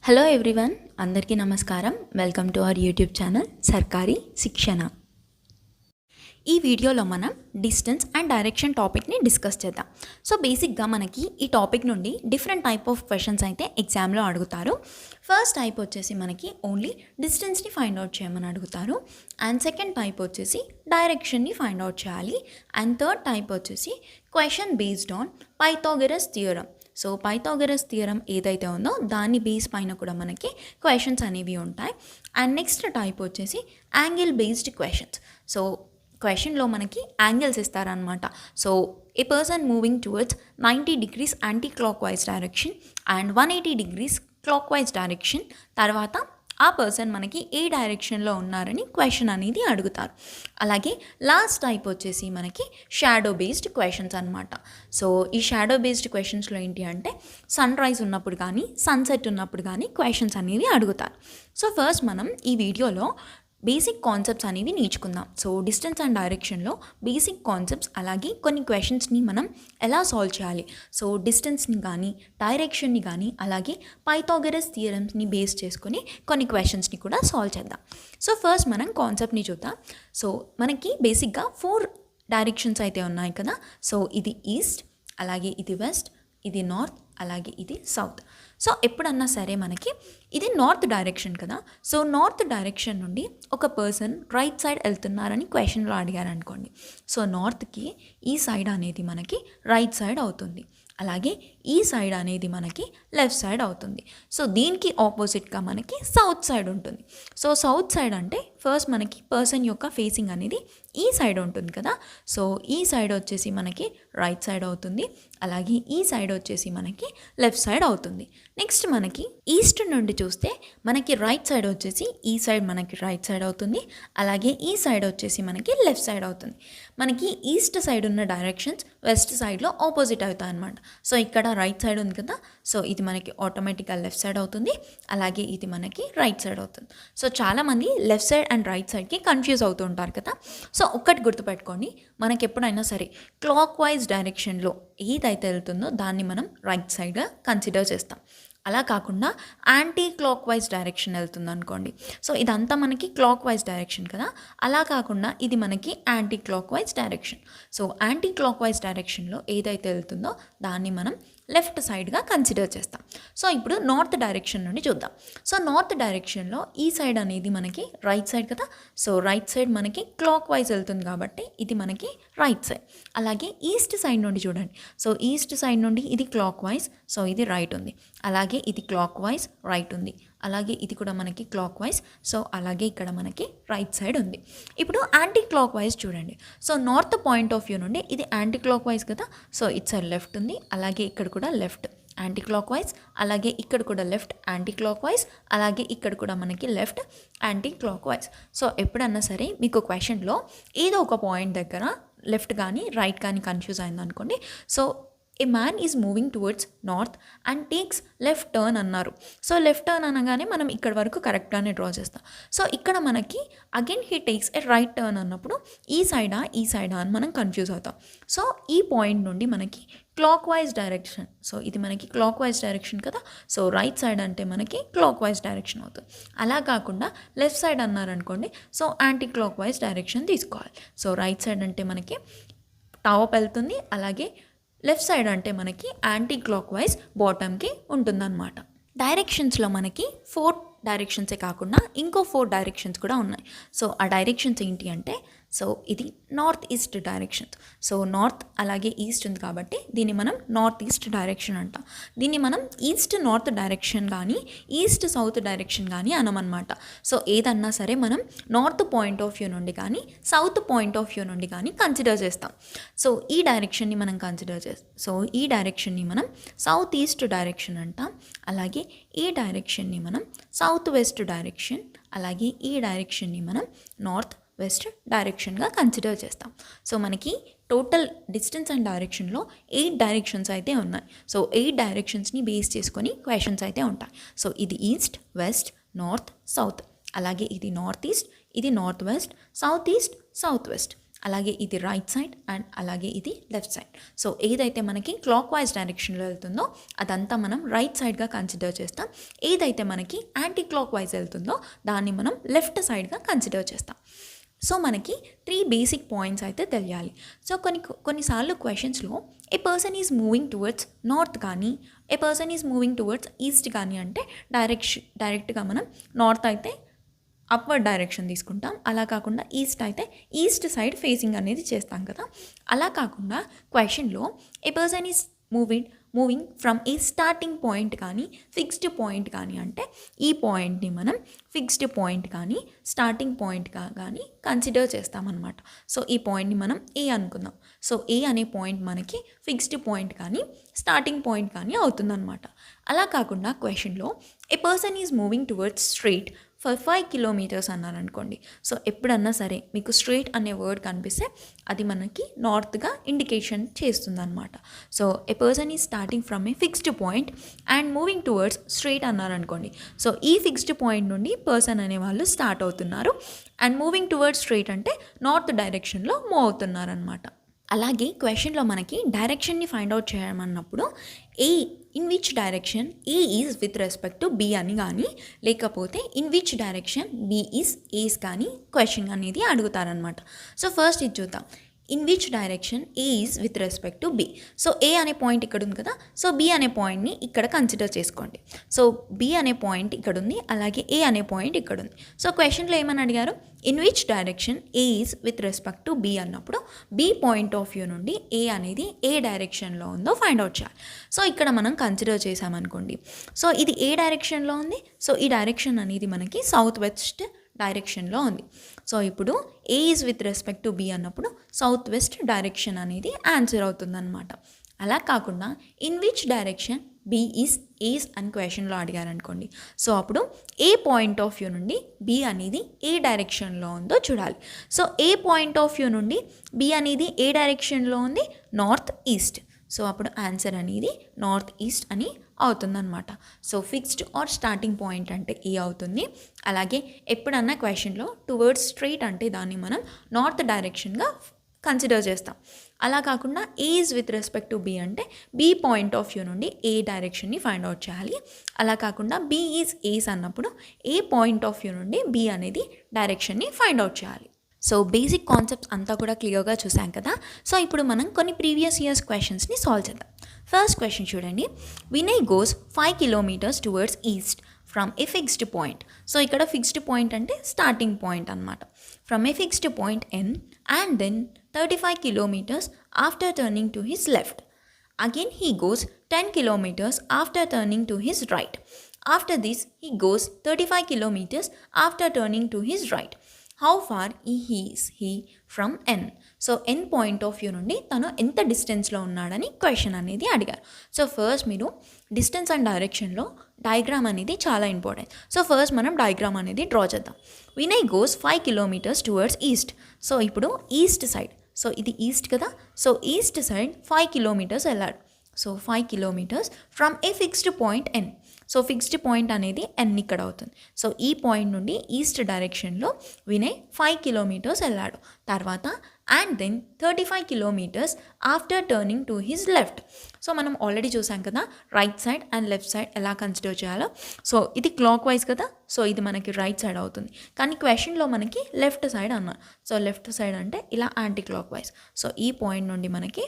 Hello everyone, అందరికీ నమస్కారం. Welcome to our YouTube channel సర్కారీ శిక్షణ. ఈ వీడియోలో మనం డిస్టెన్స్ అండ్ డైరెక్షన్ టాపిక్ని డిస్కస్ చేద్దాం. సో బేసిక్గా మనకి ఈ టాపిక్ నుండి డిఫరెంట్ టైప్ ఆఫ్ క్వశ్చన్స్ అయితే ఎగ్జామ్లో అడుగుతారు. ఫస్ట్ టైప్ వచ్చేసి మనకి ఓన్లీ డిస్టెన్స్ని ఫైండ్ అవుట్ చేయమని అడుగుతారు. అండ్ సెకండ్ టైప్ వచ్చేసి డైరెక్షన్ని ఫైండ్ అవుట్ చేయాలి. అండ్ థర్డ్ టైప్ వచ్చేసి question based on Pythagoras theorem. So Pythagoras theorem ఏదైతే ఉందో దాని బేస్ పైన కూడా మనకి క్వశ్చన్స్ అనేవి ఉంటాయి. అండ్ నెక్స్ట్ టైప్ వచ్చేసి యాంగిల్ బేస్డ్ క్వశ్చన్స్. సో క్వశ్చన్లో మనకి యాంగిల్స్ ఇస్తారనమాట. So A person moving towards 90 degrees anti clock wise direction and 180 degrees clock wise direction, తర్వాత ఆ పర్సన్ మనకి ఏ డైరెక్షన్లో ఉన్నారని క్వశ్చన్ అనేది అడుగుతారు. అలాగే లాస్ట్ టైప్ వచ్చేసి మనకి షాడో బేస్డ్ క్వశ్చన్స్ అనమాట. సో ఈ షాడో బేస్డ్ క్వశ్చన్స్లో ఏంటి అంటే సన్ రైజ్ ఉన్నప్పుడు కానీ సన్సెట్ ఉన్నప్పుడు కానీ క్వశ్చన్స్ అనేవి అడుగుతారు. సో ఫస్ట్ మనం ఈ వీడియోలో బేసిక్ కాన్సెప్ట్స్ అనేవి నేర్చుకుందాం. సో డిస్టెన్స్ అండ్ డైరెక్షన్లో బేసిక్ కాన్సెప్ట్స్, అలాగే కొన్ని క్వశ్చన్స్ని మనం ఎలా సాల్వ్ చేయాలి, సో డిస్టెన్స్ని కానీ డైరెక్షన్ని కానీ అలాగే పైథాగరస్ థియరమ్స్ని బేస్ చేసుకొని కొన్ని క్వశ్చన్స్ని కూడా సాల్వ్ చేద్దాం. సో ఫస్ట్ మనం కాన్సెప్ట్ని చూద్దాం. సో మనకి బేసిక్గా 4 డైరెక్షన్స్ అయితే ఉన్నాయి కదా. సో ఇది ఈస్ట్, అలాగే ఇది వెస్ట్, ఇది నార్త్, అలాగే ఇది సౌత్. సో ఎప్పుడన్నా సరే మనకి ఇది నార్త్ డైరెక్షన్ కదా. సో నార్త్ డైరెక్షన్ నుండి ఒక పర్సన్ రైట్ సైడ్ వెళ్తున్నారని క్వశ్చన్లో అడిగారు అనుకోండి. సో నార్త్కి ఈ సైడ్ అనేది మనకి రైట్ సైడ్ అవుతుంది, అలాగే ఈ సైడ్ అనేది మనకి లెఫ్ట్ సైడ్ అవుతుంది. సో దీనికి ఆపోజిట్గా మనకి సౌత్ సైడ్ ఉంటుంది. సో సౌత్ సైడ్ అంటే ఫస్ట్ మనకి పర్సన్ యొక్క ఫేసింగ్ అనేది ఈ సైడ్ ఉంటుంది కదా. సో ఈ సైడ్ వచ్చేసి మనకి రైట్ సైడ్ అవుతుంది, అలాగే ఈ సైడ్ వచ్చేసి మనకి లెఫ్ట్ సైడ్ అవుతుంది. నెక్స్ట్ మనకి ఈస్ట్ నుండి చూస్తే మనకి రైట్ సైడ్ వచ్చేసి ఈ సైడ్ మనకి రైట్ సైడ్ అవుతుంది, అలాగే ఈ సైడ్ వచ్చేసి మనకి లెఫ్ట్ సైడ్ అవుతుంది. మనకి ఈస్ట్ సైడ్ ఉన్న డైరెక్షన్స్ వెస్ట్ సైడ్లో ఆపోజిట్ అవుతాయి అన్నమాట. సో ఇక్కడ రైట్ సైడ్ ఉంది కదా, సో ఇది మనకి ఆటోమేటిక్గా లెఫ్ట్ సైడ్ అవుతుంది, అలాగే ఇది మనకి రైట్ సైడ్ అవుతుంది. సో చాలామంది లెఫ్ట్ సైడ్ అండ్ రైట్ సైడ్కి కన్ఫ్యూజ్ అవుతూ ఉంటారు కదా. సో ఒక్కటి గుర్తుపెట్టుకోండి, మనకి ఎప్పుడైనా సరే క్లాక్ వైజ్ డైరెక్షన్లో ఏదైతే వెళ్తుందో దాన్ని మనం రైట్ సైడ్గా కన్సిడర్ చేస్తాం. అలా కాకుండా యాంటీ క్లాక్ వైజ్ డైరెక్షన్ వెళ్తుంది అనుకోండి. సో ఇదంతా మనకి క్లాక్ వైజ్ డైరెక్షన్ కదా. అలా కాకుండా ఇది మనకి anticlockwise direction. So anti clock wise డైరెక్షన్లో ఏదైతే వెళ్తుందో దాన్ని మనం లెఫ్ట్ సైడ్గా కన్సిడర్ చేస్తాం. సో ఇప్పుడు నార్త్ డైరెక్షన్ నుండి చూద్దాం. సో నార్త్ డైరెక్షన్లో ఈ సైడ్ అనేది మనకి రైట్ సైడ్ కదా. సో రైట్ సైడ్ మనకి క్లాక్ వైజ్ వెళ్తుంది కాబట్టి ఇది మనకి రైట్ సైడ్. అలాగే ఈస్ట్ సైడ్ నుండి చూడండి. సో ఈస్ట్ సైడ్ నుండి ఇది క్లాక్ వైజ్, సో ఇది రైట్ ఉంది, అలాగే ఇది క్లాక్ వైజ్ రైట్ ఉంది, అలాగే ఇది కూడా మనకి క్లాక్ వైజ్, సో అలాగే ఇక్కడ మనకి రైట్ సైడ్ ఉంది. ఇప్పుడు యాంటీ క్లాక్ వైజ్ చూడండి. So north point of view నుండి ఇది యాంటీ క్లాక్ వైజ్ కదా. సో ఇట్ సైడ్ లెఫ్ట్ ఉంది, అలాగే ఇక్కడ కూడా లెఫ్ట్ యాంటీ క్లాక్ వైజ్, అలాగే ఇక్కడ కూడా లెఫ్ట్ యాంటీ క్లాక్ వైజ్, అలాగే ఇక్కడ కూడా మనకి left anti clock wise. So ఎప్పుడన్నా సరే మీకు క్వశ్చన్లో ఏదో ఒక పాయింట్ దగ్గర లెఫ్ట్ కానీ రైట్ కానీ కన్ఫ్యూజ్ అయిందనుకోండి. So A man is moving towards north and takes left turn అన్నారు. సో లెఫ్ట్ టర్న్ అనగానే మనం ఇక్కడ వరకు కరెక్ట్గానే డ్రా చేస్తాం. సో ఇక్కడ మనకి again he takes a right turn అన్నప్పుడు ఈ సైడా అని మనం కన్ఫ్యూజ్ అవుతాం. సో ఈ పాయింట్ నుండి మనకి క్లాక్ వైజ్ డైరెక్షన్, సో ఇది మనకి క్లాక్ వైజ్ డైరెక్షన్ కదా. సో రైట్ సైడ్ అంటే మనకి క్లాక్ వైజ్ డైరెక్షన్ అవుతుంది. అలా కాకుండా లెఫ్ట్ సైడ్ అన్నారనుకోండి, so anti clock wise direction తీసుకోవాలి. సో రైట్ సైడ్ అంటే మనకి టాప్ వెళ్తుంది, అలాగే లెఫ్ట్ సైడ్ అంటే మనకి యాంటీ క్లాక్ వైజ్ బాటమ్కి ఉంటుందన్నమాట. డైరెక్షన్స్లో మనకి 4 డైరెక్షన్సే కాకుండా ఇంకో 4 డైరెక్షన్స్ కూడా ఉన్నాయి. సో ఆ డైరెక్షన్స్ ఏంటి అంటే, సో ఇది north east direction. So north అలాగే ఈస్ట్ ఉంది కాబట్టి దీన్ని మనం నార్త్ ఈస్ట్ డైరెక్షన్ అంటాం. దీన్ని మనం ఈస్ట్ నార్త్ డైరెక్షన్ కానీ ఈస్ట్ సౌత్ డైరెక్షన్ కానీ అనమన్నమాట. సో ఏదన్నా సరే మనం నార్త్ పాయింట్ ఆఫ్ వ్యూ నుండి కానీ సౌత్ పాయింట్ ఆఫ్ వ్యూ నుండి కానీ కన్సిడర్ చేస్తాం. సో ఈ డైరెక్షన్ని మనం కన్సిడర్ చేస్తాం. సో ఈ డైరెక్షన్ని మనం సౌత్ ఈస్ట్ డైరెక్షన్ అంటాం, అలాగే ఈ డైరెక్షన్ని మనం సౌత్ వెస్ట్ డైరెక్షన్, అలాగే ఈ డైరెక్షన్ని మనం నార్త్ వెస్ట్ డైరెక్షన్గా కన్సిడర్ చేస్తాం. సో మనకి టోటల్ డిస్టెన్స్ అండ్ డైరెక్షన్లో 8 డైరెక్షన్స్ అయితే ఉన్నాయి. సో 8 డైరెక్షన్స్ని బేస్ చేసుకొని క్వశ్చన్స్ అయితే ఉంటాయి. సో ఇది ఈస్ట్, వెస్ట్, నార్త్, సౌత్, అలాగే ఇది నార్త్ ఈస్ట్, ఇది north west, south east, south west, అలాగే ఇది రైట్ సైడ్ అండ్ అలాగే ఇది లెఫ్ట్ సైడ్. సో ఏదైతే మనకి క్లాక్ వైజ్ డైరెక్షన్లో వెళ్తుందో అదంతా మనం రైట్ సైడ్గా కన్సిడర్ చేస్తాం. ఏదైతే మనకి యాంటీ క్లాక్ వైజ్ వెళ్తుందో దాన్ని మనం లెఫ్ట్ సైడ్గా కన్సిడర్ చేస్తాం. సో మనకి 3 బేసిక్ పాయింట్స్ అయితే తెలియాలి. సో కొన్నిసార్లు క్వశ్చన్స్లో a person is moving towards north కానీ a person is moving towards east కానీ అంటే డైరెక్ట్గా మనం నార్త్ అయితే అప్వర్డ్ డైరెక్షన్ తీసుకుంటాం. అలా కాకుండా ఈస్ట్ అయితే ఈస్ట్ సైడ్ ఫేసింగ్ అనేది చేస్తాం కదా. అలా కాకుండా క్వశ్చన్లో ఏ person is moving from a starting point కానీ ఫిక్స్డ్ పాయింట్ కానీ అంటే ఈ పాయింట్ని మనం ఫిక్స్డ్ పాయింట్ కానీ స్టార్టింగ్ పాయింట్గా కానీ కన్సిడర్ చేస్తామన్నమాట. సో ఈ పాయింట్ని మనం ఏ అనుకుందాం. సో ఏ అనే పాయింట్ మనకి ఫిక్స్డ్ పాయింట్ కానీ స్టార్టింగ్ పాయింట్ కానీ అవుతుందన్నమాట. అలా కాకుండా క్వశ్చన్లో ఏ person is moving towards straight for 5 kilometres అన్నారనుకోండి. సో ఎప్పుడన్నా సరే మీకు స్ట్రైట్ అనే వర్డ్ కనిపిస్తే అది మనకి నార్త్గా ఇండికేషన్ చేస్తుందన్నమాట. So A person is starting from A fixed point and moving towards straight అన్నారనుకోండి. సో ఈ ఫిక్స్డ్ పాయింట్ నుండి పర్సన్ అనే వాళ్ళు స్టార్ట్ అవుతున్నారు అండ్ మూవింగ్ టువర్డ్స్ స్ట్రైట్ అంటే నార్త్ డైరెక్షన్లో మూవ్ అవుతున్నారనమాట. అలాగే క్వశ్చన్లో మనకి డైరెక్షన్ని ఫైండ్ అవుట్ చేయమన్నప్పుడు in which direction A is with respect to B అని కానీ లేకపోతే in which direction B is A's కానీ క్వశ్చన్ అనేది అడుగుతారనమాట. సో ఫస్ట్ ఇది చూద్దాం. In which direction A is with respect to B. So A అనే పాయింట్ ఇక్కడ ఉంది కదా. సో బి అనే పాయింట్ని ఇక్కడ కన్సిడర్ చేసుకోండి. సో బి అనే పాయింట్ ఇక్కడ ఉంది, అలాగే ఏ అనే పాయింట్ ఇక్కడ ఉంది. సో క్వశ్చన్లో ఏమని అడిగారు, in which direction A is with respect to B అన్నప్పుడు బి పాయింట్ ఆఫ్ వ్యూ నుండి ఏ అనేది ఏ డైరెక్షన్లో ఉందో ఫైండ్ అవుట్ చేయాలి. సో ఇక్కడ మనం కన్సిడర్ చేసామనుకోండి. సో ఇది ఏ డైరెక్షన్లో ఉంది. సో ఈ డైరెక్షన్ అనేది మనకి సౌత్ వెస్ట్ డైరెక్షన్లో ఉంది. సో ఇప్పుడు A is with respect to B అన్నప్పుడు సౌత్ వెస్ట్ డైరెక్షన్ అనేది ఆన్సర్ అవుతుందన్నమాట. అలా కాకుండా in which direction B is A's అని క్వశ్చన్లో అడిగారనుకోండి. సో అప్పుడు ఏ పాయింట్ ఆఫ్ వ్యూ నుండి బి అనేది ఏ డైరెక్షన్లో ఉందో చూడాలి. So A point of view నుండి బి అనేది ఏ డైరెక్షన్లో ఉంది, నార్త్ ఈస్ట్. సో అప్పుడు ఆన్సర్ అనేది నార్త్ ఈస్ట్ అని అవుతుందన్నమాట. So fixed or starting point అంటే ఏ అవుతుంది. అలాగే ఎప్పుడన్నా క్వశ్చన్లో టువర్డ్స్ స్ట్రైట్ అంటే దాన్ని మనం నార్త్ డైరెక్షన్గా కన్సిడర్ చేస్తాం. అలా కాకుండా A is with respect to B అంటే బి పాయింట్ ఆఫ్ వ్యూ నుండి ఏ డైరెక్షన్ని ఫైండ్ అవుట్ చేయాలి. అలా కాకుండా బి ఈజ్ ఏస్ అన్నప్పుడు ఏ పాయింట్ ఆఫ్ వ్యూ నుండి బి అనేది డైరెక్షన్ని ఫైండ్ అవుట్ చేయాలి. సో బేసిక్ కాన్సెప్ట్స్ అంతా కూడా క్లియర్గా చూసాం కదా. సో ఇప్పుడు మనం కొన్ని ప్రీవియస్ ఇయర్స్ క్వశ్చన్స్ని సాల్వ్ చేద్దాం. ఫస్ట్ క్వశ్చన్ చూడండి. Vinay goes 5 kilometres towards east from A fixed point. So ఇక్కడ ఫిక్స్డ్ పాయింట్ అంటే స్టార్టింగ్ పాయింట్ అనమాట. From A fixed point N and then 35 kilometers after turning to his left. Again he goes 10 kilometers after turning to his right. After this he goes 35 kilometers after turning to his right. How far is he from N? So N point of view నుండి తను ఎంత డిస్టెన్స్లో ఉన్నాడని question అనేది అడిగారు. So first మీరు distance and డైరెక్షన్లో diagram అనేది చాలా ఇంపార్టెంట్. సో ఫస్ట్ మనం డయాగ్రామ్ అనేది డ్రా చేద్దాం. Vinay goes 5 kilometers towards east. So ఇప్పుడు ఈస్ట్ సైడ్, సో ఇది ఈస్ట్ కదా. సో ఈస్ట్ సైడ్ 5 kilometers వెళ్ళాడు. So 5 kilometers from A fixed point N. So fixed point అనేది ఎన్ ఇక్కడ అవుతుంది. సో ఈ పాయింట్ నుండి ఈస్ట్ డైరెక్షన్లో వినయ్ 5 kilometers వెళ్ళాడు. తర్వాత and then 35 kilometers after turning to his left. So మనం ఆల్రెడీ చూసాం కదా right side and left side ఎలా కన్సిడర్ చేయాలో. సో ఇది క్లాక్ వైజ్ కదా. సో ఇది మనకి రైట్ సైడ్ అవుతుంది, కానీ క్వశ్చన్లో మనకి లెఫ్ట్ సైడ్ అన్నారు. సో లెఫ్ట్ సైడ్ అంటే ఇలా యాంటీ క్లాక్ వైజ్. సో ఈ పాయింట్ నుండి మనకి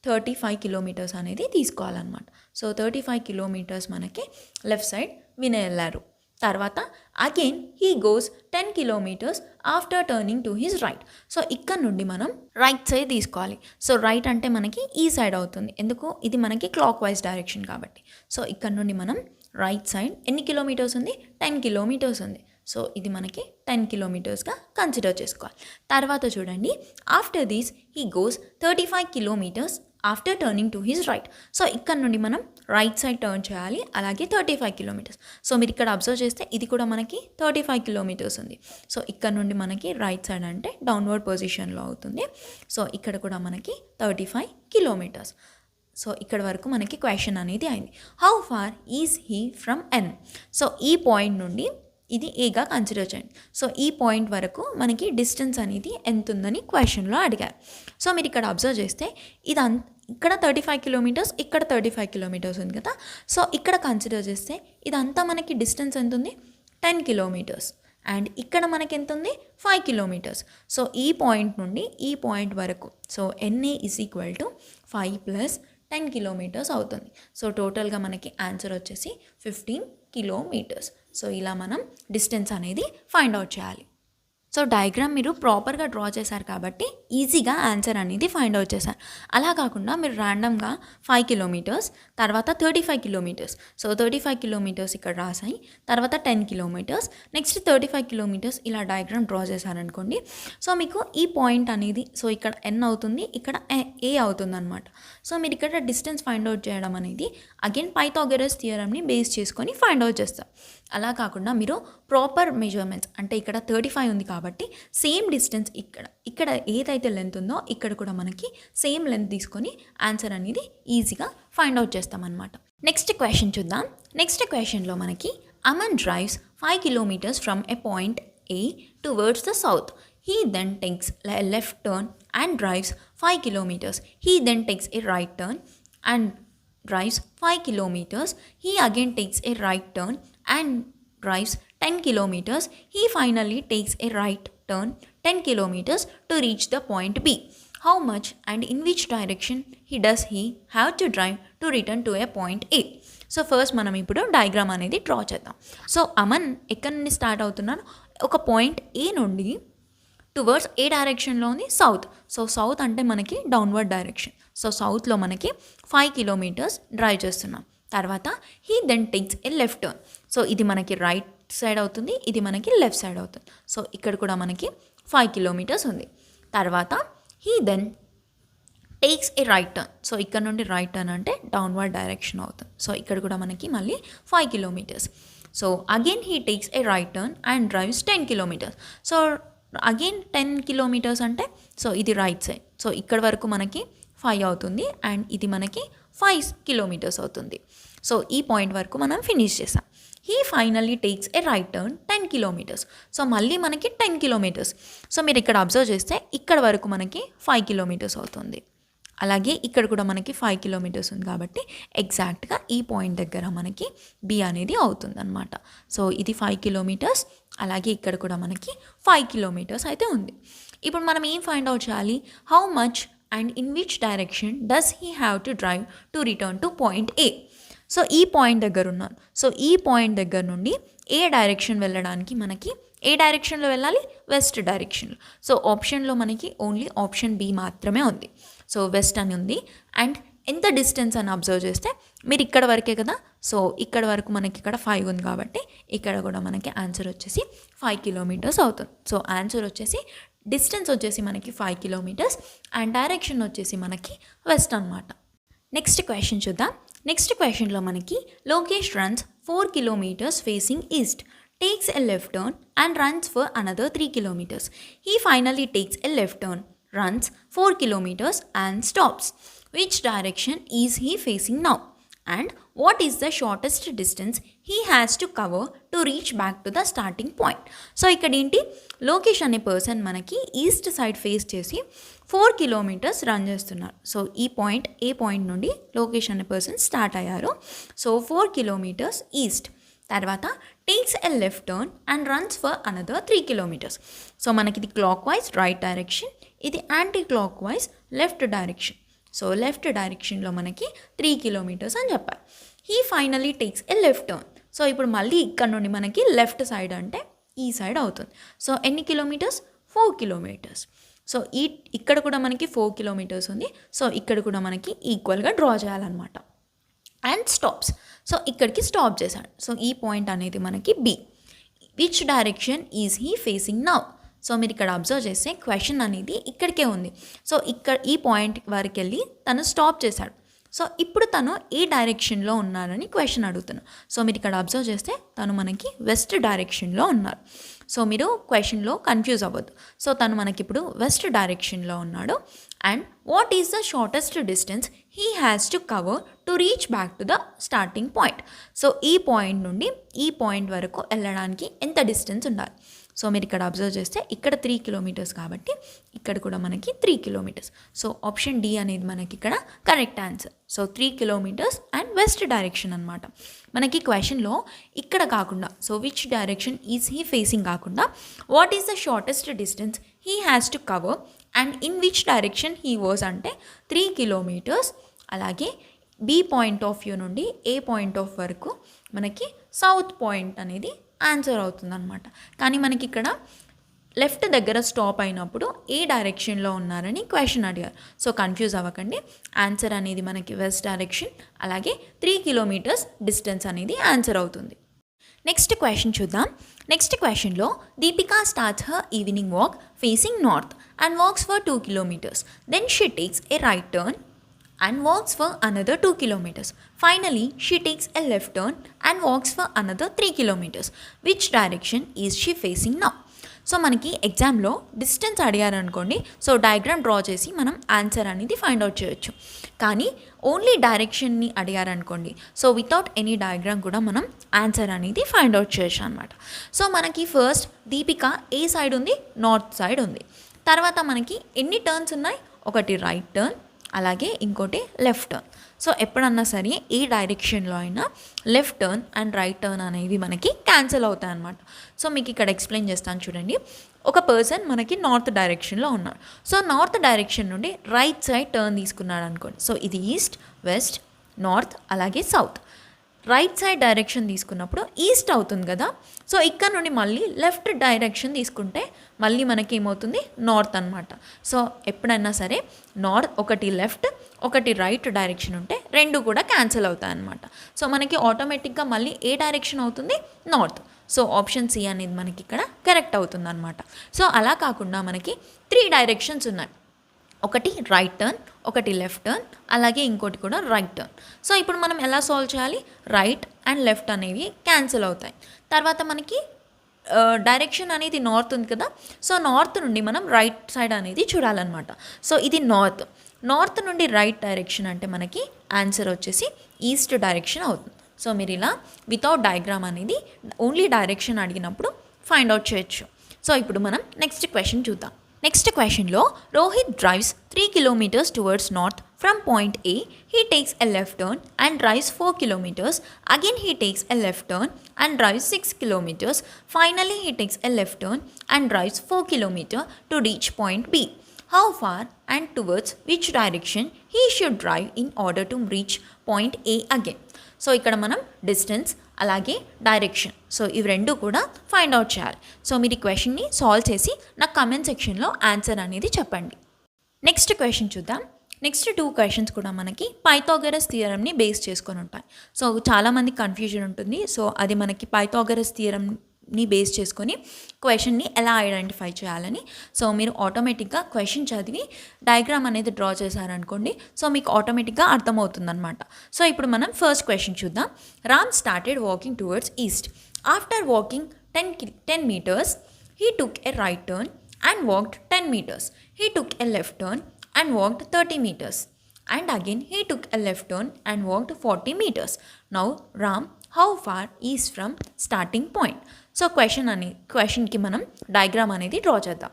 35 kilometers అనేది తీసుకోవాలన్నమాట. సో 35 kilometers మనకి లెఫ్ట్ సైడ్ వినయ్ వెళ్ళారు. తర్వాత again he goes 10 kilometers after turning to his right. So ఇక్కడ నుండి మనం రైట్ సైడ్ తీసుకోవాలి. సో రైట్ అంటే మనకి ఈ సైడ్ అవుతుంది, ఎందుకు ఇది మనకి క్లాక్ వైజ్ డైరెక్షన్ కాబట్టి. సో ఇక్కడ నుండి మనం రైట్ సైడ్ ఎన్ని కిలోమీటర్స్ ఉంది, 10 kilometers ఉంది. సో ఇది మనకి 10 kilometersగా కన్సిడర్ చేసుకోవాలి. తర్వాత చూడండి, after this he goes 35 kilometers after turning to his right. So ఇక్కడ నుండి మనం రైట్ సైడ్ టర్న్ చేయాలి, అలాగే 35 kilometers. సో మీరు ఇక్కడ అబ్జర్వ్ చేస్తే ఇది కూడా మనకి 35 kilometers ఉంది. సో ఇక్కడ నుండి మనకి రైట్ సైడ్ అంటే డౌన్వర్డ్ పొజిషన్లో అవుతుంది. సో ఇక్కడ కూడా మనకి 35 kilometers. సో ఇక్కడ వరకు మనకి క్వశ్చన్ అనేది అయింది. How far is he from N. So ఈ పాయింట్ నుండి ఇది ఏగా కన్సిడర్ చేయండి. సో ఈ పాయింట్ వరకు మనకి డిస్టెన్స్ అనేది ఎంత ఉందని క్వశ్చన్లో అడిగారు. సో మీరు ఇక్కడ అబ్జర్వ్ చేస్తే ఇక్కడ 35 కిలోమీటర్స్, ఇక్కడ 35 కిలోమీటర్స్ ఉంది కదా. సో ఇక్కడ కన్సిడర్ చేస్తే ఇదంతా మనకి డిస్టెన్స్ ఎంత ఉంది, 10 కిలోమీటర్స్. అండ్ ఇక్కడ మనకి ఎంత ఉంది, 5 కిలోమీటర్స్. సో ఈ పాయింట్ నుండి ఈ పాయింట్ వరకు so NA is equal to 5 plus 10 kilometres అవుతుంది. సో టోటల్గా మనకి ఆన్సర్ వచ్చేసి 15 కిలోమీటర్స్. సో ఇలా మనం డిస్టెన్స్ అనేది ఫైండ్ అవుట్ చేయాలి. సో డయాగ్రామ్ మీరు ప్రాపర్గా డ్రా చేశారు కాబట్టి ఈజీగా ఆన్సర్ అనేది ఫైండ్ అవుట్ చేశారు. అలా కాకుండా మీరు ర్యాండమ్గా 5 కిలోమీటర్స్, తర్వాత 35 కిలోమీటర్స్, సో 35 కిలోమీటర్స్ ఇక్కడ రాసాయి, తర్వాత 10 కిలోమీటర్స్, నెక్స్ట్ 35 కిలోమీటర్స్ ఇలా డయాగ్రామ్ డ్రా చేశారనుకోండి. సో మీకు ఈ పాయింట్ అనేది సో ఇక్కడ N అవుతుంది, ఇక్కడ A అవుతుంది అనమాట. సో మీరు ఇక్కడ డిస్టెన్స్ ఫైండ్ అవుట్ చేయడం అనేది అగైన్ పైథాగరస్ థియరమ్ని బేస్ చేసుకొని ఫైండ్ అవుట్ చేస్తారు. అలా కాకుండా మీరు ప్రాపర్ మెజర్మెంట్స్ అంటే ఇక్కడ 35 ఉంది కాబట్టి సేమ్ డిస్టెన్స్ ఇక్కడ ఏదైతే లెంత్ ఉందో ఇక్కడ కూడా మనకి సేమ్ లెంత్ తీసుకొని ఆన్సర్ అనేది ఈజీగా ఫైండ్ అవుట్ చేస్తామన్నమాట. నెక్స్ట్ క్వశ్చన్ చూద్దాం. నెక్స్ట్ క్వశ్చన్లో మనకి Aman drives 5 kilometres from a point A towards the south. He then takes a left turn and drives 5 kilometers. He then takes a right turn and drives 5 kilometers. He again takes a right turn and drives 10 kilometers. He finally takes a right turn 10 kilometers to reach the point B. How much and in which direction does he have to drive to return to a point A? So first మనం ఇప్పుడు diagram అనేది draw చేద్దాం. So Aman ఎక్కడి నుండి start అవుతున్నాడు, ఒక point A నుండి towards a డైరెక్షన్లో ఉంది, సౌత్. సో సౌత్ అంటే మనకి డౌన్వర్డ్ డైరెక్షన్. సో సౌత్లో మనకి 5 కిలోమీటర్స్ డ్రైవ్ చేస్తున్నాం. తర్వాత he then takes a left turn. So ఇది మనకి రైట్ సైడ్ అవుతుంది, ఇది మనకి లెఫ్ట్ సైడ్ అవుతుంది. సో ఇక్కడ కూడా మనకి 5 కిలోమీటర్స్ ఉంది. తర్వాత he then takes a right turn. So ఇక్కడ నుండి రైట్ టర్న్ అంటే డౌన్వర్డ్ డైరెక్షన్ అవుతుంది. సో ఇక్కడ కూడా మనకి మళ్ళీ 5 kilometers. So again he takes a right turn and drives 10 kilometers. So again 10 kilometers అంటే సో ఇది రైట్ సైడ్. సో ఇక్కడ వరకు మనకి 5 అవుతుంది అండ్ ఇది మనకి 5 కిలోమీటర్స్ అవుతుంది. సో ఈ పాయింట్ వరకు మనం ఫినిష్ చేసాం. He finally takes a right turn 10 kilometers. So మళ్ళీ మనకి 10 కిలోమీటర్స్. సో మీరు ఇక్కడ అబ్జర్వ్ చేస్తే ఇక్కడ వరకు మనకి 5 కిలోమీటర్స్ అవుతుంది. అలాగే ఇక్కడ కూడా మనకి 5 కిలోమీటర్స్ ఉంది కాబట్టి ఎగ్జాక్ట్గా ఈ పాయింట్ దగ్గర మనకి B అనేది అవుతుంది అనమాట. సో ఇది 5 కిలోమీటర్స్, అలాగే ఇక్కడ కూడా మనకి 5 కిలోమీటర్స్ అయితే ఉంది. ఇప్పుడు మనం ఏం ఫైండ్ అవుట్ చేయాలి, how much and in which direction does he have to drive to return to point A. So ఈ పాయింట్ దగ్గర ఉన్నాను. సో ఈ పాయింట్ దగ్గర నుండి ఏ డైరెక్షన్ వెళ్ళడానికి మనకి ఏ డైరెక్షన్లో వెళ్ళాలి, వెస్ట్ డైరెక్షన్లో. సో ఆప్షన్లో మనకి ఓన్లీ ఆప్షన్ B మాత్రమే ఉంది. సో వెస్ట్ అని ఉంది. అండ్ ఎంత డిస్టెన్స్ అని అబ్జర్వ్ చేస్తే మీరు ఇక్కడ వరకే కదా. సో ఇక్కడ వరకు మనకి ఇక్కడ 5 ఉంది కాబట్టి ఇక్కడ కూడా మనకి ఆన్సర్ వచ్చేసి 5 కిలోమీటర్స్ అవుతుంది. సో ఆన్సర్ వచ్చేసి డిస్టెన్స్ వచ్చేసి మనకి 5 కిలోమీటర్స్ అండ్ డైరెక్షన్ వచ్చేసి మనకి వెస్ట్ అనమాట. నెక్స్ట్ క్వశ్చన్ చూద్దాం. నెక్స్ట్ క్వశ్చన్లో మనకి Lokesh runs 4 kilometres facing east, takes a left turn and runs for another 3 kilometers. He finally takes a left turn, runs 4 kilometers and stops. Which direction is he facing now? And what is the shortest distance he has to cover to reach back to the starting point? So ఇక్కడ ఏంటి, లోకేష్ అనే person మనకి east side face చేసి 4 kilometres run చేస్తున్నారు. So ఈ point ఏ point నుండి లోకేష్ అనే person start అయ్యారు. సో 4 కిలోమీటర్స్ ఈస్ట్, తర్వాత takes a left turn and runs for another 3 kilometres. So మనకి ఇది క్లాక్ వైజ్ రైట్ డైరెక్షన్, ఇది anti clock wise left direction. So left డైరెక్షన్లో మనకి 3 కిలోమీటర్స్ అని చెప్పారు. He finally takes a left turn. So ఇప్పుడు మళ్ళీ ఇక్కడ నుండి మనకి లెఫ్ట్ సైడ్ అంటే ఈ సైడ్ అవుతుంది. సో ఎన్ని కిలోమీటర్స్, 4 కిలోమీటర్స్. సో ఇక్కడ కూడా మనకి 4 కిలోమీటర్స్ ఉంది. సో ఇక్కడ కూడా మనకి ఈక్వల్గా డ్రా చేయాలన్నమాట. And stops. సో ఇక్కడికి స్టాప్ చేశాడు. సో ఈ పాయింట్ అనేది మనకి B. Which direction is he facing now. So మీరు ఇక్కడ అబ్జర్వ్ చేస్తే క్వశ్చన్ అనేది ఇక్కడికే ఉంది. సో ఈ పాయింట్ వరకు వెళ్ళి తను స్టాప్ చేశాడు. సో ఇప్పుడు తను ఏ డైరెక్షన్లో ఉన్నారని క్వశ్చన్ అడుగుతున్నాను. సో మీరు ఇక్కడ అబ్జర్వ్ చేస్తే తను మనకి వెస్ట్ డైరెక్షన్లో ఉన్నారు. సో మీరు క్వశ్చన్లో కన్ఫ్యూజ్ అవ్వద్దు. సో తను మనకి ఇప్పుడు వెస్ట్ డైరెక్షన్లో ఉన్నాడు. And what is the shortest distance he has to cover to reach back to the starting point. So ఈ పాయింట్ నుండి ఈ పాయింట్ వరకు వెళ్ళడానికి ఎంత డిస్టెన్స్ ఉండాలి. సో మీరు ఇక్కడ అబ్జర్వ్ చేస్తే ఇక్కడ 3 కిలోమీటర్స్ కాబట్టి ఇక్కడ కూడా మనకి 3 కిలోమీటర్స్. సో ఆప్షన్ డి అనేది మనకి ఇక్కడ correct answer. So 3 kilometres and west direction అనమాట. మనకి క్వశ్చన్లో ఇక్కడ కాకుండా so which direction is he facing కాకుండా what is the shortest distance he has to cover and in which direction he was అంటే 3 కిలోమీటర్స్. అలాగే బి పాయింట్ ఆఫ్ వ్యూ నుండి ఏ point of వరకు మనకి సౌత్ పాయింట్ అనేది ఆన్సర్ అవుతుందన్నమాట. కానీ మనకి ఇక్కడ లెఫ్ట్ దగ్గర స్టాప్ అయినప్పుడు ఏ డైరెక్షన్లో ఉన్నారని క్వశ్చన్ అడిగారు. సో కన్ఫ్యూజ్ అవ్వకండి. ఆన్సర్ అనేది మనకి వెస్ట్ డైరెక్షన్, అలాగే 3 కిలోమీటర్స్ డిస్టెన్స్ అనేది ఆన్సర్ అవుతుంది. నెక్స్ట్ క్వశ్చన్ చూద్దాం. నెక్స్ట్ క్వశ్చన్లో Deepika starts her evening walk facing north and walks for 2 kilometers. Then she takes a right turn and walks for another 2 kilometers. Finally, she takes a left turn and walks for another 3 kilometers. Which direction is she facing now? So మనకి ఎగ్జామ్లో distance అడిగారు అనుకోండి, so diagram draw చేసి మనం answer అనేది find out చేయొచ్చు. కానీ only డైరెక్షన్ని అడిగారు అనుకోండి, సో వితౌట్ ఎనీ డయాగ్రామ్ కూడా మనం ఆన్సర్ అనేది ఫైండ్ అవుట్ చేయొచ్చు అనమాట. సో మనకి ఫస్ట్ దీపిక ఏ సైడ్ ఉంది, నార్త్ సైడ్ ఉంది. తర్వాత మనకి ఎన్ని టర్న్స్ ఉన్నాయి, ఒకటి రైట్ టర్న్, అలాగే ఇంకోటి లెఫ్ట్ టర్న్. సో ఎప్పుడన్నా సరే ఏ డైరెక్షన్లో అయినా left turn and right turn అనేవి మనకి క్యాన్సిల్ అవుతాయి అన్నమాట. సో మీకు ఇక్కడ ఎక్స్ప్లెయిన్ చేస్తాను చూడండి. ఒక పర్సన్ మనకి నార్త్ డైరెక్షన్లో ఉన్నాడు. సో నార్త్ డైరెక్షన్ నుండి రైట్ సైడ్ టర్న్ తీసుకున్నాడు అనుకోండి. సో ఇది ఈస్ట్, వెస్ట్, నార్త్, అలాగే సౌత్. రైట్ సైడ్ డైరెక్షన్ తీసుకున్నప్పుడు ఈస్ట్ అవుతుంది కదా. సో ఇక్కడ నుండి మళ్ళీ లెఫ్ట్ డైరెక్షన్ తీసుకుంటే మళ్ళీ మనకి ఏమవుతుంది, నార్త్ అనమాట. సో ఎప్పుడైనా సరే నార్త్ ఒకటి లెఫ్ట్ ఒకటి రైట్ డైరెక్షన్ ఉంటే రెండు కూడా క్యాన్సిల్ అవుతాయి అన్నమాట. సో మనకి ఆటోమేటిక్గా మళ్ళీ ఏ డైరెక్షన్ అవుతుంది, నార్త్. సో ఆప్షన్ సి అనేది మనకి ఇక్కడ కరెక్ట్ అవుతుంది అనమాట. సో అలా కాకుండా మనకి 3 డైరెక్షన్స్ ఉన్నాయి. ఒకటి రైట్ టర్న్, ఒకటి లెఫ్ట్ టర్న్, అలాగే ఇంకోటి కూడా రైట్ టర్న్. సో ఇప్పుడు మనం ఎలా సాల్వ్ చేయాలి, రైట్ అండ్ లెఫ్ట్ అనేవి క్యాన్సిల్ అవుతాయి. తర్వాత మనకి డైరెక్షన్ అనేది నార్త్ ఉంది కదా. సో నార్త్ నుండి మనం రైట్ సైడ్ అనేది చూడాలన్నమాట. సో ఇది నార్త్ నుండి రైట్ డైరెక్షన్ అంటే మనకి ఆన్సర్ వచ్చేసి ఈస్ట్ డైరెక్షన్ అవుతుంది. సో మీరు ఇలా వితౌట్ డయాగ్రామ్ అనేది ఓన్లీ డైరెక్షన్ అడిగినప్పుడు ఫైండ్ అవుట్ చేయొచ్చు. సో ఇప్పుడు మనం నెక్స్ట్ క్వశ్చన్ చూద్దాం. నెక్స్ట్ క్వశ్చన్లో Rohit drives 3 kilometers towards north from point A. He takes a left turn and drives 4 kilometers. Again he takes a left turn and drives 6 kilometers. Finally he takes a left turn and drives 4 kilometers to reach point B. How far and towards which direction he should drive in order to reach point A again? So ఇక్కడ మనం distance అలాగే direction, so ఇవి రెండు కూడా find out చేయాలి. So మీరు ఈ క్వశ్చన్ని సాల్వ్ చేసి నాకు కమెంట్ సెక్షన్లో ఆన్సర్ అనేది చెప్పండి. నెక్స్ట్ క్వశ్చన్ చూద్దాం. నెక్స్ట్ 2 క్వశ్చన్స్ కూడా మనకి పైథాగరస్ థియరమ్ని బేస్ చేసుకొని ఉంటాయి. సో చాలామంది కన్ఫ్యూజన్ ఉంటుంది. సో అది మనకి పైథాగరస్ థియరమ్ని బేస్ చేసుకొని క్వశ్చన్ని ఎలా ఐడెంటిఫై చేయాలని. సో మీరు ఆటోమేటిక్గా క్వశ్చన్ చదివి డయాగ్రామ్ అనేది డ్రా చేశారనుకోండి, సో మీకు ఆటోమేటిక్గా అర్థమవుతుందన్నమాట. సో ఇప్పుడు మనం ఫస్ట్ క్వశ్చన్ చూద్దాం. Ram started walking towards east. After walking 10 meters, he took a right turn and walked 10 meters. He took a left turn and walked 30 meters. And again he took a left turn and walked 40 meters. Now Ram, how far is from starting point? So క్వశ్చన్కి మనం diagram అనేది draw చేద్దాం.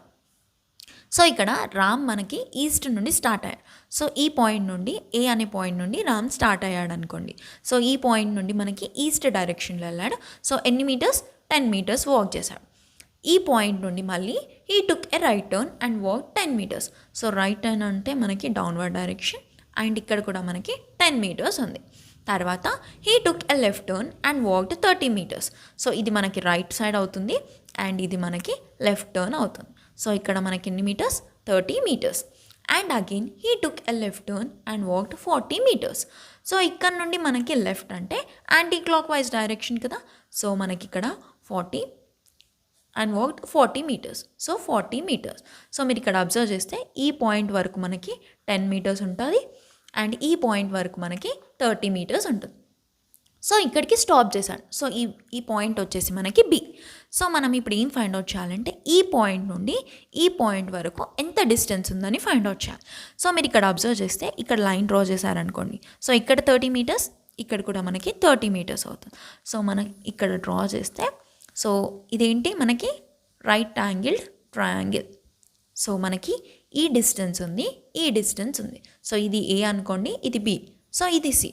So ఇక్కడ రామ్ మనకి east నుండి start అయ్యాడు. So ఈ point నుండి ఏ అనే పాయింట్ నుండి రామ్ స్టార్ట్ అయ్యాడు అనుకోండి. సో ఈ పాయింట్ నుండి మనకి ఈస్ట్ డైరెక్షన్లో వెళ్ళాడు. సో ఎన్ని మీటర్స్, 10 meters వాక్ చేశాడు. ఈ పాయింట్ నుండి మళ్ళీ he took a right turn and walk 10 meters. So right turn అంటే మనకి డౌన్వర్డ్ డైరెక్షన్ అండ్ ఇక్కడ కూడా మనకి 10 meters ఉంది. తర్వాత he took a left turn and walked 30 meters. So ఇది మనకి రైట్ సైడ్ అవుతుంది అండ్ ఇది మనకి లెఫ్ట్ టర్న్ అవుతుంది. సో ఇక్కడ మనకి ఎన్ని meters, 30 meters. And again he took a left turn and walked 40 meters. So ఇక్కడ నుండి మనకి లెఫ్ట్ అంటే యాంటీ క్లాక్ వైజ్ డైరెక్షన్ కదా. సో మనకి ఇక్కడ 40 and walked 40 meters. So 40 meters. So మీరు ఇక్కడ అబ్జర్వ్ చేస్తే ఈ పాయింట్ వరకు మనకి 10 meters ఉంటుంది అండ్ ఈ పాయింట్ వరకు మనకి 30 meters ఉంటుంది. సో ఇక్కడికి స్టాప్ చేశాడు. సో ఈ పాయింట్ వచ్చేసి మనకి బి. సో మనం ఇప్పుడు ఏం ఫైండ్ అవుట్ చేయాలంటే ఈ పాయింట్ నుండి ఈ పాయింట్ వరకు ఎంత డిస్టెన్స్ ఉందని ఫైండ్ అవుట్ చేయాలి. సో మీరు ఇక్కడ అబ్జర్వ్ చేస్తే ఇక్కడ లైన్ డ్రా చేశారనుకోండి. సో ఇక్కడ 30 మీటర్స్, ఇక్కడ కూడా మనకి 30 మీటర్స్ అవుతుంది. సో మనం ఇక్కడ డ్రా చేస్తే సో ఇదేంటి మనకి రైట్ యాంగిల్డ్ ట్రయాంగిల్. సో మనకి ఈ డిస్టెన్స్ ఉంది, ఈ డిస్టెన్స్ ఉంది. సో ఇది ఏ అనుకోండి, ఇది బి, సో ఇది సి.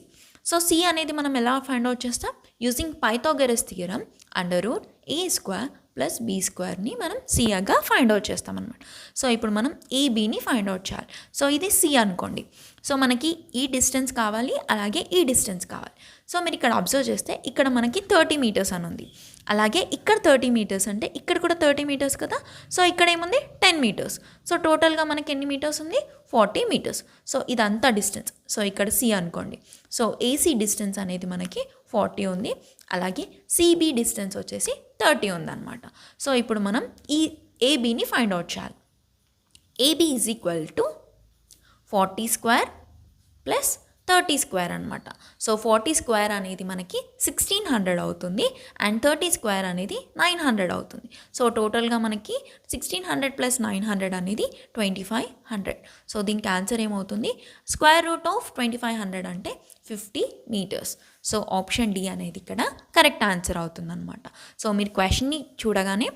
సో సి అనేది మనం ఎలా ఫైండ్ అవుట్ చేస్తాం? Using Pythagoras theorem √a² + b² మనం సిగా ఫైండ్ అవుట్ చేస్తాం అనమాట. సో ఇప్పుడు మనం ఏబీని ఫైండ్ అవుట్ చేయాలి. సో ఇది సి అనుకోండి. సో మనకి ఈ డిస్టెన్స్ కావాలి, అలాగే ఈ డిస్టెన్స్ కావాలి. సో మీరు ఇక్కడ అబ్జర్వ్ చేస్తే ఇక్కడ మనకి 30 మీటర్స్ అని ఉంది, అలాగే ఇక్కడ 30 మీటర్స్ అంటే ఇక్కడ కూడా 30 మీటర్స్ కదా. సో ఇక్కడ ఏముంది 10 మీటర్స్. సో టోటల్గా మనకి ఎన్ని మీటర్స్ ఉంది? 40 మీటర్స్. సో ఇదంతా డిస్టెన్స్. సో ఇక్కడ సి అనుకోండి. సో ఏసీ డిస్టెన్స్ అనేది మనకి 40 ఉంది, అలాగే సిబి డిస్టెన్స్ వచ్చేసి 30 ఉందన్నమాట. సో ఇప్పుడు మనం ఈ ఏబీని ఫైండ్ అవుట్ చేయాలి. ఏబీ = 40² + 30² అనమాట. సో 40² అనేది మనకి 1600 అవుతుంది, అండ్ 30² అనేది 900 అవుతుంది. సో టోటల్గా మనకి 1600 + 900 అనేది 2500. సో దీనికి ఆన్సర్ ఏమవుతుంది? √2500 అంటే 50 మీటర్స్. సో ఆప్షన్ డి అనేది ఇక్కడ కరెక్ట్ ఆన్సర్ అవుతుందన్నమాట. సో మీరు క్వశ్చన్ని చూడగానే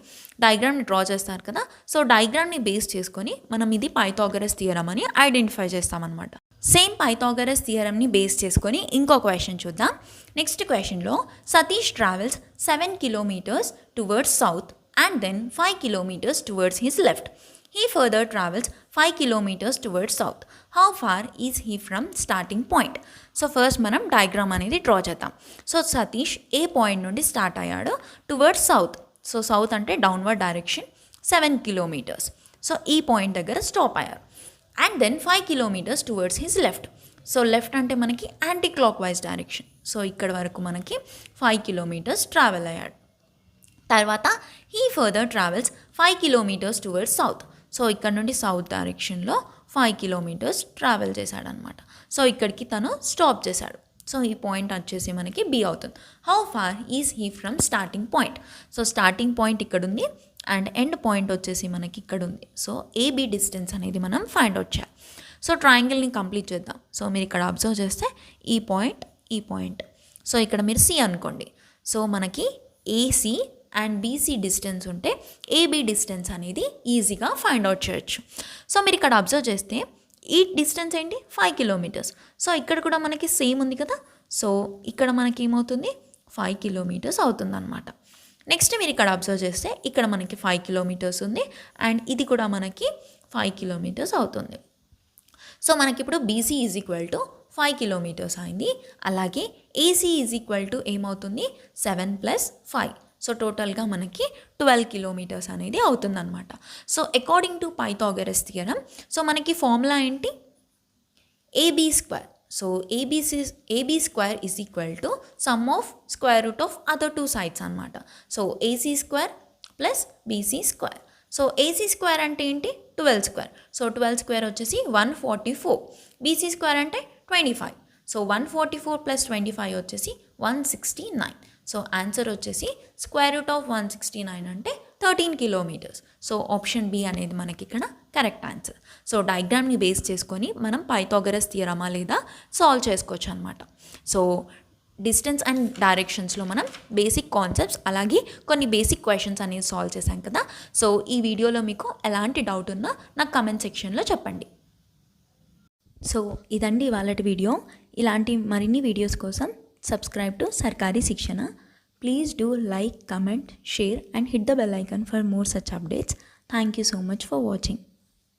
డయాగ్రామ్ని డ్రా చేస్తారు కదా. సో డయాగ్రామ్ని బేస్ చేసుకొని మనం ఇది పైథాగరస్ థియరం అని ఐడెంటిఫై చేస్తామన్నమాట. సేమ్ పైథాగరస్ థియరంని బేస్ చేసుకొని ఇంకో క్వశ్చన్ చూద్దాం. నెక్స్ట్ క్వశ్చన్లో Satish travels 7 kilometers towards south and then 5 kilometers towards his left. He further travels 5 kilometers towards south. How far is he from starting point? So first మనం diagram అనేది draw చేద్దాం. So Satish ఏ point నుండి start అయ్యాడు? Towards south. So south అంటే downward direction 7 kilometers. So ఈ point దగ్గర stop అయ్యారు. And then 5 kilometers towards his left. So left అంటే మనకి anticlockwise direction. So ఇక్కడ వరకు మనకి 5 kilometers ట్రావెల్ అయ్యాడు. తర్వాత he further travels 5 kilometers towards south. So ఇక్కడ నుండి సౌత్ డైరెక్షన్లో 5 kilometers ట్రావెల్ చేశాడనమాట. సో ఇక్కడికి తను స్టాప్ చేశాడు. సో ఈ పాయింట్ వచ్చేసి మనకి బి అవుతుంది. How far is he from starting point? So starting point ఇక్కడ ఉంది, అండ్ ఎండ్ పాయింట్ వచ్చేసి మనకి ఇక్కడ ఉంది. సో ఏబి డిస్టెన్స్ అనేది మనం ఫైండ్ అవుట్ చేయాలి. సో ట్రయాంగిల్ని కంప్లీట్ చేద్దాం. సో మీరు ఇక్కడ అబ్జర్వ్ చేస్తే ఈ పాయింట్. సో ఇక్కడ మీరు సి అనుకోండి. సో మనకి ఏసీ అండ్ బీసీ డిస్టెన్స్ ఉంటే ఏబీ డిస్టెన్స్ అనేది ఈజీగా ఫైండ్ అవుట్ చేయొచ్చు. సో మీరు ఇక్కడ అబ్జర్వ్ చేస్తే ఈ డిస్టెన్స్ ఏంటి? 5 kilometers. సో ఇక్కడ కూడా మనకి సేమ్ ఉంది కదా. సో ఇక్కడ మనకి ఏమవుతుంది? 5 kilometers అవుతుందన్నమాట. నెక్స్ట్ మీరు ఇక్కడ అబ్జర్వ్ చేస్తే ఇక్కడ మనకి 5 kilometers ఉంది, అండ్ ఇది కూడా మనకి 5 kilometers అవుతుంది. సో మనకి ఇప్పుడు బీసీ = 5 kilometers అయింది, అలాగే ఏసీ = ఏమవుతుంది? 7 + 5. సో టోటల్గా మనకి 12 kilometers అనేది అవుతుందన్నమాట. So according to Pythagoras theorem, so మనకి ఫార్ములా ఏంటి? AB². So AB² = some of square root of other 2 sides అనమాట. So AC² + BC². So AC² అంటే ఏంటి? 12². సో 12² వచ్చేసి 144. BC² అంటే 25. సో 144 + 25 వచ్చేసి 169. సో ఆన్సర్ వచ్చేసి √169 అంటే 13 kilometers. సో ఆప్షన్ బి అనేది మనకి ఇక్కడ కరెక్ట్ ఆన్సర్. సో డయాగ్రామ్ని బేస్ చేసుకొని మనం పైథాగరస్ థియరమా లేదా సాల్వ్ చేసుకోవచ్చు అనమాట. సో డిస్టెన్స్ అండ్ డైరెక్షన్స్లో మనం బేసిక్ కాన్సెప్ట్స్, అలాగే కొన్ని బేసిక్ క్వశ్చన్స్ అనేది సాల్వ్ చేశాం కదా. సో ఈ వీడియోలో మీకు ఎలాంటి డౌట్ ఉన్నా నాకు కమెంట్ సెక్షన్లో చెప్పండి. సో ఇదండి ఇవాళటి వీడియో. ఇలాంటి మరిన్ని వీడియోస్ కోసం subscribe to Sarkari Sikshana. Please do like, comment, share and hit the bell icon for more such updates. Thank you so much for watching.